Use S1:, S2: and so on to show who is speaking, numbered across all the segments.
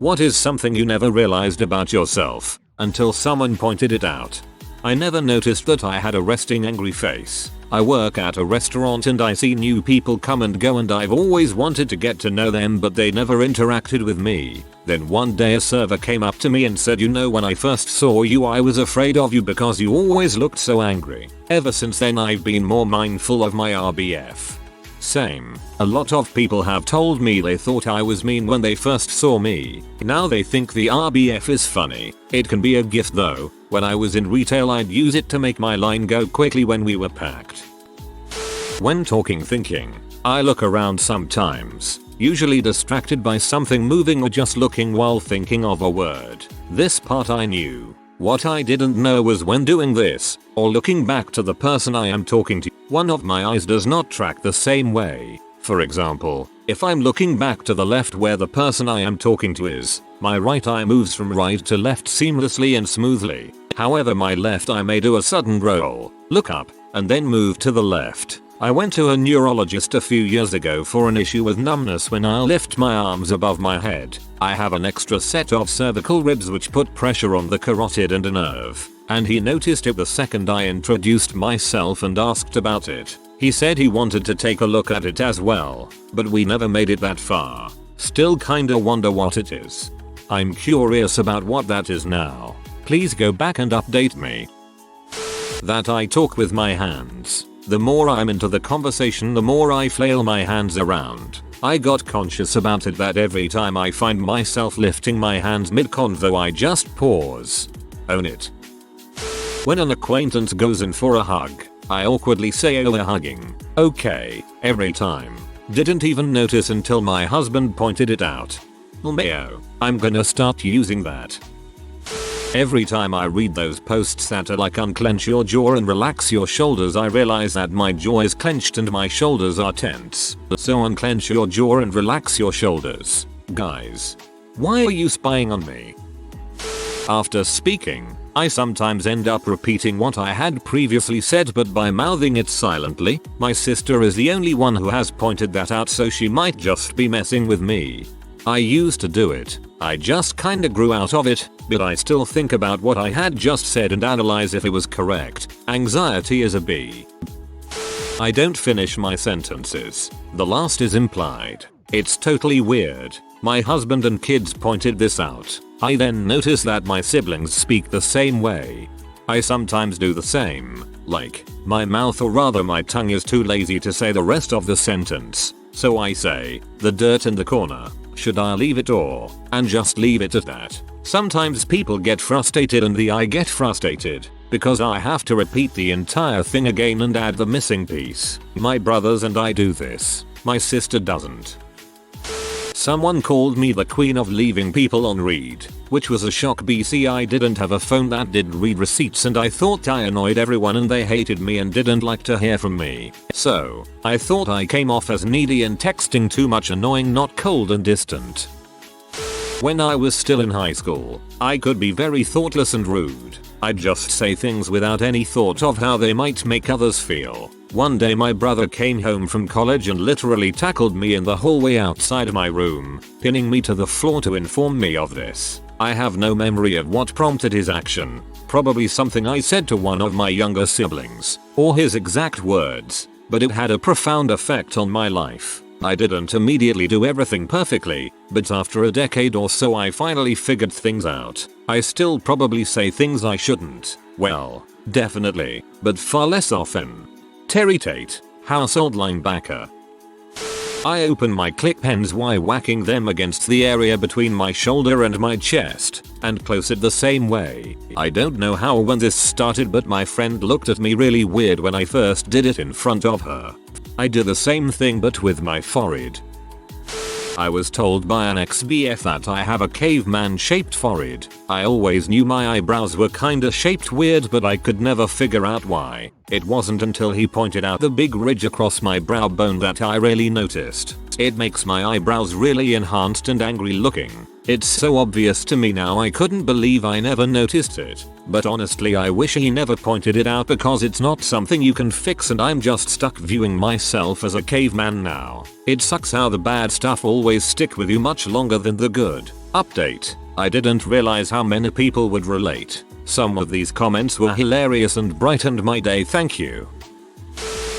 S1: What is something you never realized about yourself until someone pointed it out? I never noticed that I had a resting angry face. I work at a restaurant and I see new people come and go and I've always wanted to get to know them but they never interacted with me. Then one day a server came up to me and said, "You know, when I first saw you I was afraid of you because you always looked so angry." Ever since then I've been more mindful of my RBF. Same. A lot of people have told me they thought I was mean when they first saw me. Now they think the RBF is funny. It can be a gift though. When I was in retail I'd use it to make my line go quickly when we were packed. When thinking, I look around sometimes, usually distracted by something moving or just looking while thinking of a word. This part I knew. What I didn't know was when doing this, or looking back to the person I am talking to, one of my eyes does not track the same way. For example, if I'm looking back to the left where the person I am talking to is, my right eye moves from right to left seamlessly and smoothly. However, my left eye may do a sudden roll, look up, and then move to the left. I went to a neurologist a few years ago for an issue with numbness when I lift my arms above my head. I have an extra set of cervical ribs which put pressure on the carotid and a nerve, and he noticed it the second I introduced myself and asked about it. He said he wanted to take a look at it as well, but we never made it that far. Still kinda wonder what it is. I'm curious about what that is now. Please go back and update me. That I talk with my hands. The more I'm into the conversation the more I flail my hands around. I got conscious about it that every time I find myself lifting my hands mid-convo I just pause. Own it. When an acquaintance goes in for a hug, I awkwardly say, "Oh, we're hugging." Okay, every time. Didn't even notice until my husband pointed it out. Mayo, I'm gonna start using that. Every time I read those posts that are like unclench your jaw and relax your shoulders I realize that my jaw is clenched and my shoulders are tense. So unclench your jaw and relax your shoulders. Guys, why are you spying on me? After speaking, I sometimes end up repeating what I had previously said but by mouthing it silently. My sister is the only one who has pointed that out so she might just be messing with me. I used to do it. I just kinda grew out of it, but I still think about what I had just said and analyze if it was correct. Anxiety is a B. I don't finish my sentences. The last is implied. It's totally weird. My husband and kids pointed this out. I then notice that my siblings speak the same way. I sometimes do the same. Like, my mouth or rather my tongue is too lazy to say the rest of the sentence. So I say, "The dirt in the corner. Should I leave it or?" And just leave it at that. Sometimes people get frustrated and I get frustrated because I have to repeat the entire thing again and add the missing piece. My brothers and I do this. My sister doesn't. Someone called me the queen of leaving people on read, which was a shock. BC I didn't have a phone that did read receipts and I thought I annoyed everyone and they hated me and didn't like to hear from me. So, I thought I came off as needy and texting too much, annoying, not cold and distant. When I was still in high school, I could be very thoughtless and rude. I'd just say things without any thought of how they might make others feel. One day my brother came home from college and literally tackled me in the hallway outside my room, pinning me to the floor to inform me of this. I have no memory of what prompted his action. Probably something I said to one of my younger siblings, or his exact words, but it had a profound effect on my life. I didn't immediately do everything perfectly, but after a decade or so I finally figured things out. I still probably say things I shouldn't. Well, definitely, but far less often. Terry Tate, household linebacker. I open my click pens while whacking them against the area between my shoulder and my chest, and close it the same way. I don't know how or when this started, but my friend looked at me really weird when I first did it in front of her. I do the same thing but with my forehead. I was told by an ex-BF that I have a caveman shaped forehead. I always knew my eyebrows were kinda shaped weird but I could never figure out why. It wasn't until he pointed out the big ridge across my brow bone that I really noticed. It makes my eyebrows really enhanced and angry looking. It's so obvious to me now, I couldn't believe I never noticed it. But honestly I wish he never pointed it out because it's not something you can fix and I'm just stuck viewing myself as a caveman now. It sucks how the bad stuff always stick with you much longer than the good. Update. I didn't realize how many people would relate. Some of these comments were hilarious and brightened my day, thank you.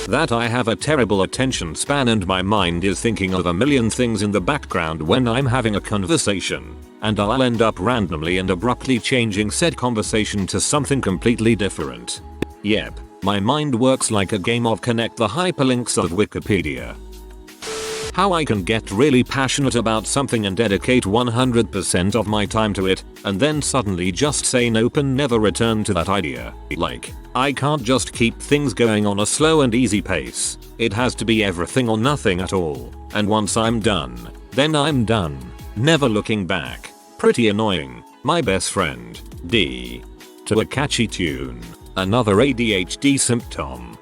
S1: That I have a terrible attention span and my mind is thinking of a million things in the background when I'm having a conversation, and I'll end up randomly and abruptly changing said conversation to something completely different. Yep, my mind works like a game of connect the hyperlinks of Wikipedia. How I can get really passionate about something and dedicate 100% of my time to it, and then suddenly just say nope and never return to that idea. Like, I can't just keep things going on a slow and easy pace. It has to be everything or nothing at all. And once I'm done, then I'm done. Never looking back. Pretty annoying. My best friend, D. To a catchy tune. Another ADHD symptom.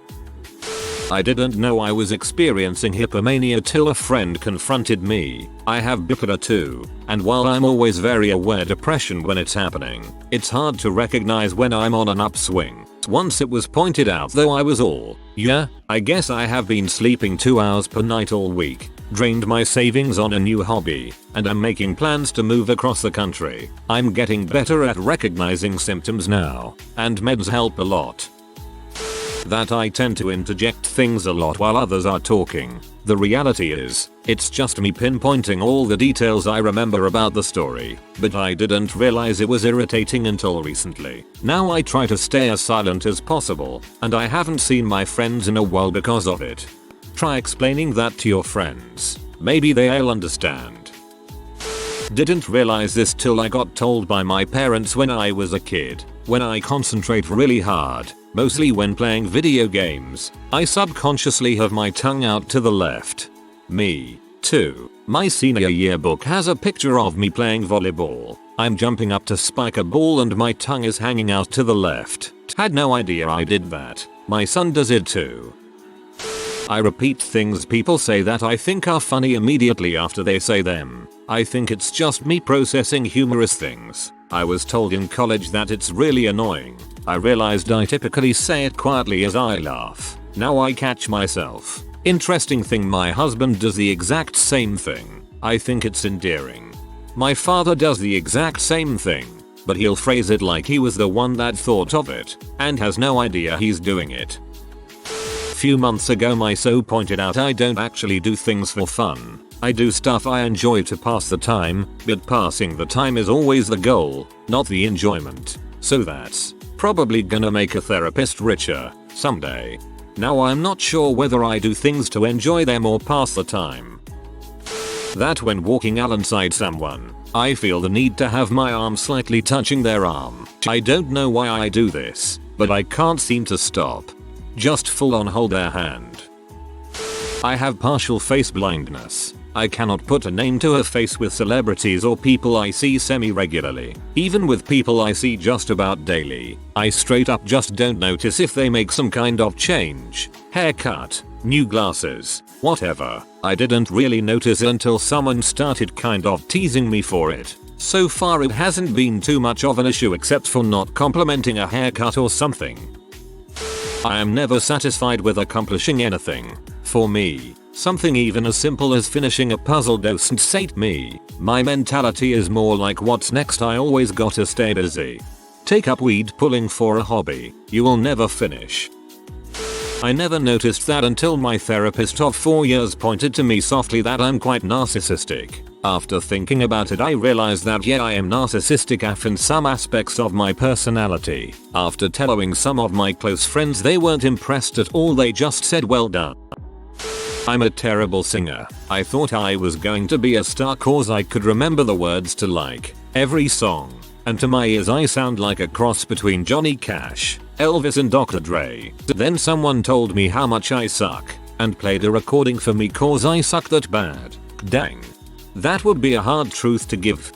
S1: I didn't know I was experiencing hypomania till a friend confronted me. I have bipolar too, and while I'm always very aware depression when it's happening, it's hard to recognize when I'm on an upswing. Once it was pointed out though I was all, yeah, I guess I have been sleeping 2 hours per night all week, drained my savings on a new hobby, and I'm making plans to move across the country. I'm getting better at recognizing symptoms now, and meds help a lot. That I tend to interject things a lot while others are talking. The reality is, it's just me pinpointing all the details I remember about the story, but I didn't realize it was irritating until recently. Now I try to stay as silent as possible, and I haven't seen my friends in a while because of it. Try explaining that to your friends. Maybe they'll understand. Didn't realize this till I got told by my parents when I was a kid. When I concentrate really hard, mostly when playing video games, I subconsciously have my tongue out to the left. Me, too. My senior yearbook has a picture of me playing volleyball. I'm jumping up to spike a ball and my tongue is hanging out to the left. Had no idea I did that. My son does it too. I repeat things people say that I think are funny immediately after they say them. I think it's just me processing humorous things. I was told in college that it's really annoying. I realized I typically say it quietly as I laugh. Now I catch myself. Interesting thing, my husband does the exact same thing. I think it's endearing. My father does the exact same thing, but he'll phrase it like he was the one that thought of it, and has no idea he's doing it. Few months ago my so pointed out I don't actually do things for fun. I do stuff I enjoy to pass the time, but passing the time is always the goal, not the enjoyment. So that's probably gonna make a therapist richer someday. Now I'm not sure whether I do things to enjoy them or pass the time. That when walking alongside someone, I feel the need to have my arm slightly touching their arm. I don't know why I do this, but I can't seem to stop. Just full on hold their hand. I have partial face blindness. I cannot put a name to a face with celebrities or people I see semi-regularly. Even with people I see just about daily, I straight up just don't notice if they make some kind of change. Haircut, new glasses, whatever. I didn't really notice until someone started kind of teasing me for it. So far it hasn't been too much of an issue except for not complimenting a haircut or something. I am never satisfied with accomplishing anything. For me, something even as simple as finishing a puzzle doesn't sate me. My mentality is more like what's next, I always gotta stay busy. Take up weed pulling for a hobby, you will never finish. I never noticed that until my therapist of 4 years pointed to me softly that I'm quite narcissistic. After thinking about it I realized that yeah, I am narcissistic AF in some aspects of my personality. After telling some of my close friends they weren't impressed at all, they just said well done. I'm a terrible singer. I thought I was going to be a star cause I could remember the words to like every song, and to my ears I sound like a cross between Johnny Cash, Elvis and Dr. Dre. Then someone told me how much I suck, and played a recording for me cause I suck that bad. Dang. That would be a hard truth to give.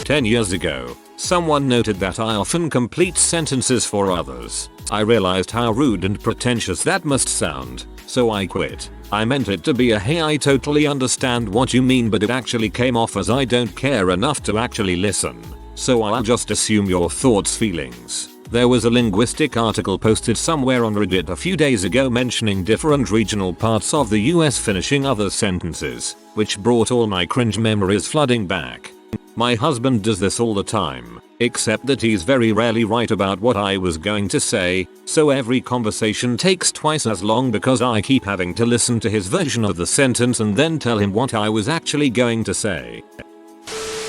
S1: 10 years ago, someone noted that I often complete sentences for others. I realized how rude and pretentious that must sound. So I quit. I meant it to be a "hey, I totally understand what you mean," but it actually came off as I don't care enough to actually listen. So I'll just assume your thoughts, feelings. There was a linguistic article posted somewhere on Reddit a few days ago mentioning different regional parts of the US finishing other sentences, which brought all my cringe memories flooding back. My husband does this all the time, except that he's very rarely right about what I was going to say, so every conversation takes twice as long because I keep having to listen to his version of the sentence and then tell him what I was actually going to say.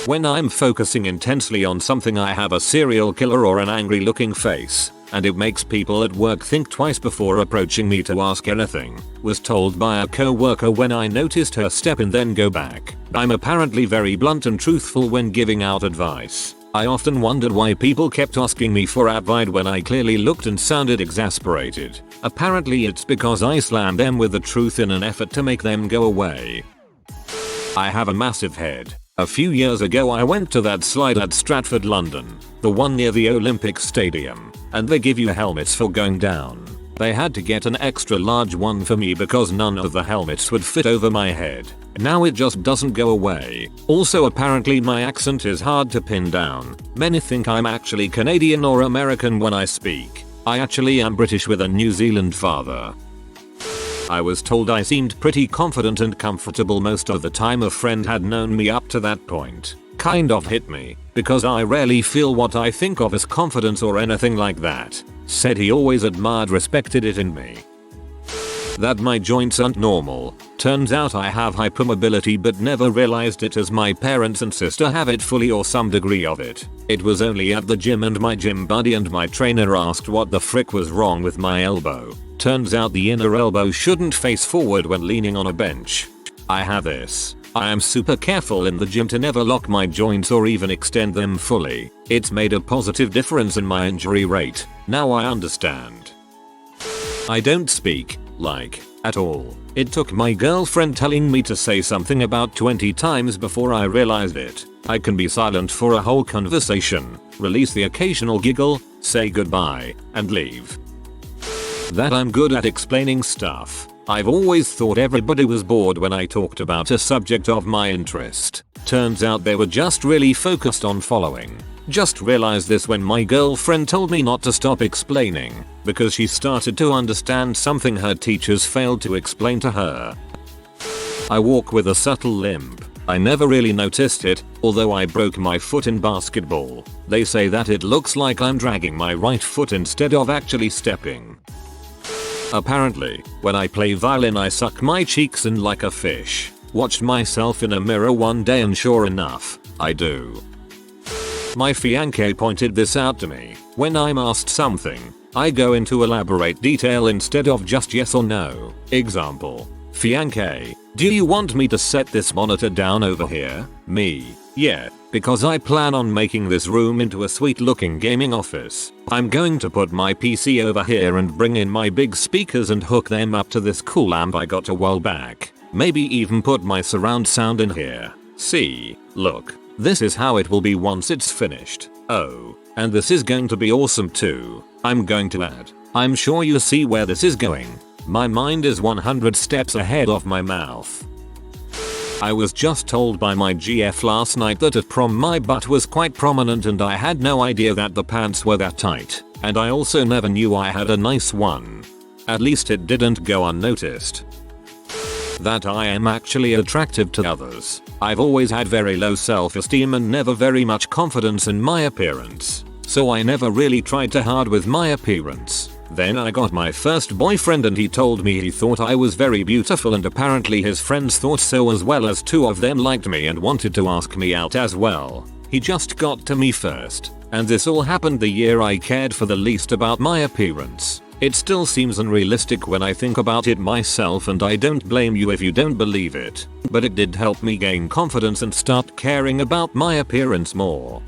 S1: When I'm focusing intensely on something, I have a serial killer or an angry looking face, and it makes people at work think twice before approaching me to ask anything. Was told by a co-worker when I noticed her step and then go back. I'm apparently very blunt and truthful when giving out advice. I often wondered why people kept asking me for advice when I clearly looked and sounded exasperated. Apparently it's because I slammed them with the truth in an effort to make them go away. I have a massive head. A few years ago I went to that slide at Stratford, London, the one near the Olympic Stadium, and they give you helmets for going down. They had to get an extra large one for me because none of the helmets would fit over my head. Now it just doesn't go away. Also apparently my accent is hard to pin down. Many think I'm actually Canadian or American when I speak. I actually am British with a New Zealand father. I was told I seemed pretty confident and comfortable most of the time. A friend had known me up to that point. Kind of hit me, because I rarely feel what I think of as confidence or anything like that. Said he always admired, respected it in me. That my joints aren't normal. Turns out I have hypermobility but never realized it, as my parents and sister have it fully or some degree of it. It was only at the gym and my gym buddy and my trainer asked what the frick was wrong with my elbow. Turns out the inner elbow shouldn't face forward when leaning on a bench. I have this. I am super careful in the gym to never lock my joints or even extend them fully. It's made a positive difference in my injury rate. Now I understand. I don't speak, at all. It took my girlfriend telling me to say something about 20 times before I realized it. I can be silent for a whole conversation, release the occasional giggle, say goodbye, and leave. That I'm good at explaining stuff. I've always thought everybody was bored when I talked about a subject of my interest. Turns out they were just really focused on following. Just realized this when my girlfriend told me not to stop explaining, because she started to understand something her teachers failed to explain to her. I walk with a subtle limp. I never really noticed it, although I broke my foot in basketball. They say that it looks like I'm dragging my right foot instead of actually stepping. Apparently, when I play violin I suck my cheeks in like a fish. Watched myself in a mirror one day and sure enough, I do. My fiancé pointed this out to me. When I'm asked something, I go into elaborate detail instead of just yes or no. Example. Fiancé, do you want me to set this monitor down over here? Me. Yeah, because I plan on making this room into a sweet looking gaming office. I'm going to put my PC over here and bring in my big speakers and hook them up to this cool amp I got a while back. Maybe even put my surround sound in here. See, look, this is how it will be once it's finished. Oh, and this is going to be awesome too. I'm going to add. I'm sure you see where this is going. My mind is 100 steps ahead of my mouth. I was just told by my GF last night that at prom my butt was quite prominent and I had no idea that the pants were that tight, and I also never knew I had a nice one. At least it didn't go unnoticed. That I am actually attractive to others. I've always had very low self-esteem and never very much confidence in my appearance, so I never really tried too hard with my appearance. Then I got my first boyfriend and he told me he thought I was very beautiful, and apparently his friends thought so, as well as 2 of them liked me and wanted to ask me out as well. He just got to me first, and this all happened the year I cared for the least about my appearance. It still seems unrealistic when I think about it myself, and I don't blame you if you don't believe it, but it did help me gain confidence and start caring about my appearance more.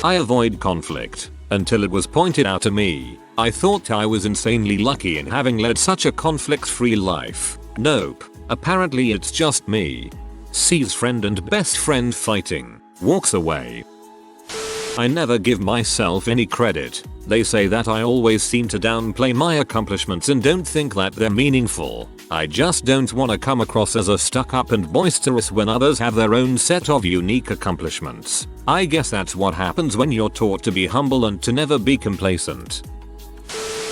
S1: I avoid conflict until it was pointed out to me. I thought I was insanely lucky in having led such a conflict-free life. Nope, apparently it's just me. Sees friend and best friend fighting, walks away. I never give myself any credit. They say that I always seem to downplay my accomplishments and don't think that they're meaningful. I just don't want to come across as a stuck-up and boisterous when others have their own set of unique accomplishments. I guess that's what happens when you're taught to be humble and to never be complacent.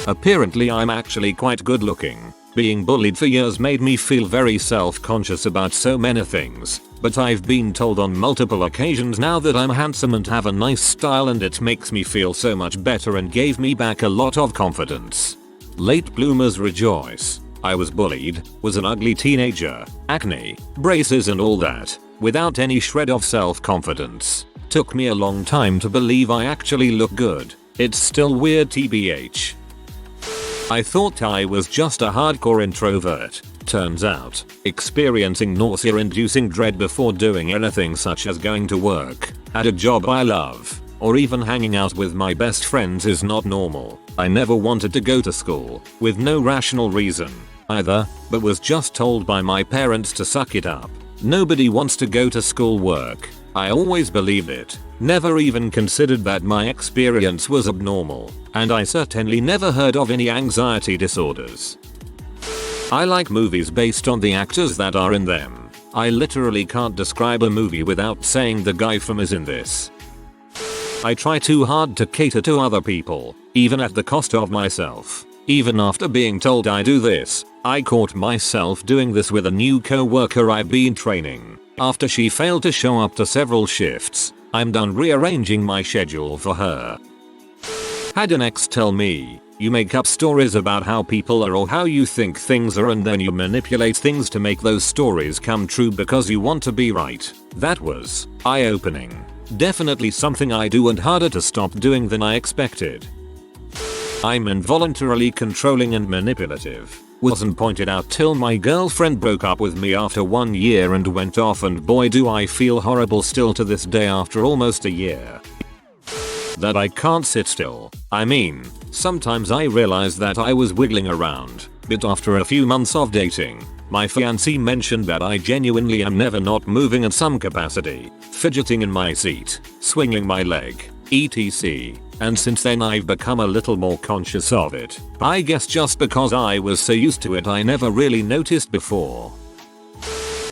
S1: Apparently I'm actually quite good looking. Being bullied for years made me feel very self-conscious about so many things, but I've been told on multiple occasions now that I'm handsome and have a nice style, and it makes me feel so much better and gave me back a lot of confidence. Late bloomers rejoice. I was bullied, was an ugly teenager, acne, braces and all that, without any shred of self-confidence. Took me a long time to believe I actually look good. It's still weird tbh. I thought I was just a hardcore introvert. Turns out, experiencing nausea-inducing dread before doing anything such as going to work, at a job I love, or even hanging out with my best friends is not normal. I never wanted to go to school, with no rational reason either, but was just told by my parents to suck it up. Nobody wants to go to school work. I always believed it, never even considered that my experience was abnormal, and I certainly never heard of any anxiety disorders. I like movies based on the actors that are in them. I literally can't describe a movie without saying the guy from is in this. I try too hard to cater to other people, even at the cost of myself. Even after being told I do this, I caught myself doing this with a new co-worker I've been training. After she failed to show up to several shifts, I'm done rearranging my schedule for her. Had an ex tell me, you make up stories about how people are or how you think things are, and then you manipulate things to make those stories come true because you want to be right. That was eye-opening. Definitely something I do and harder to stop doing than I expected. I'm involuntarily controlling and manipulative. Wasn't pointed out till my girlfriend broke up with me after 1 year and went off, and boy do I feel horrible still to this day after almost a year. That I can't sit still. I mean, sometimes I realized that I was wiggling around, but after a few months of dating, my fiancé mentioned that I genuinely am never not moving in some capacity, fidgeting in my seat, swinging my leg, etc. And since then I've become a little more conscious of it. I guess just because I was so used to it I never really noticed before.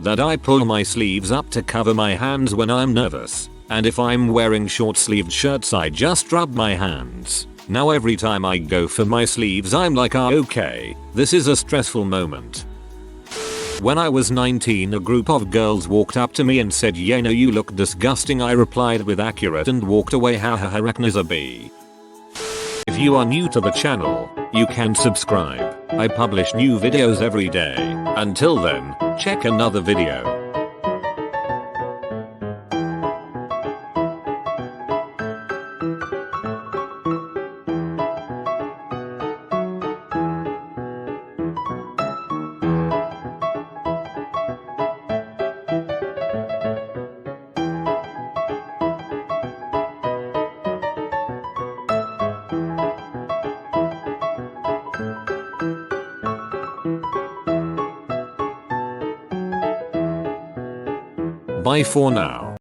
S1: That I pull my sleeves up to cover my hands when I'm nervous, and if I'm wearing short-sleeved shirts I just rub my hands. Now every time I go for my sleeves I'm like, ah, okay, this is a stressful moment. When I was 19 a group of girls walked up to me and said, "Yeah, no, you look disgusting." I replied with accurate and walked away. Hahaha. If you are new to the channel, you can subscribe. I publish new videos every day. Until then, check another video. Bye for now.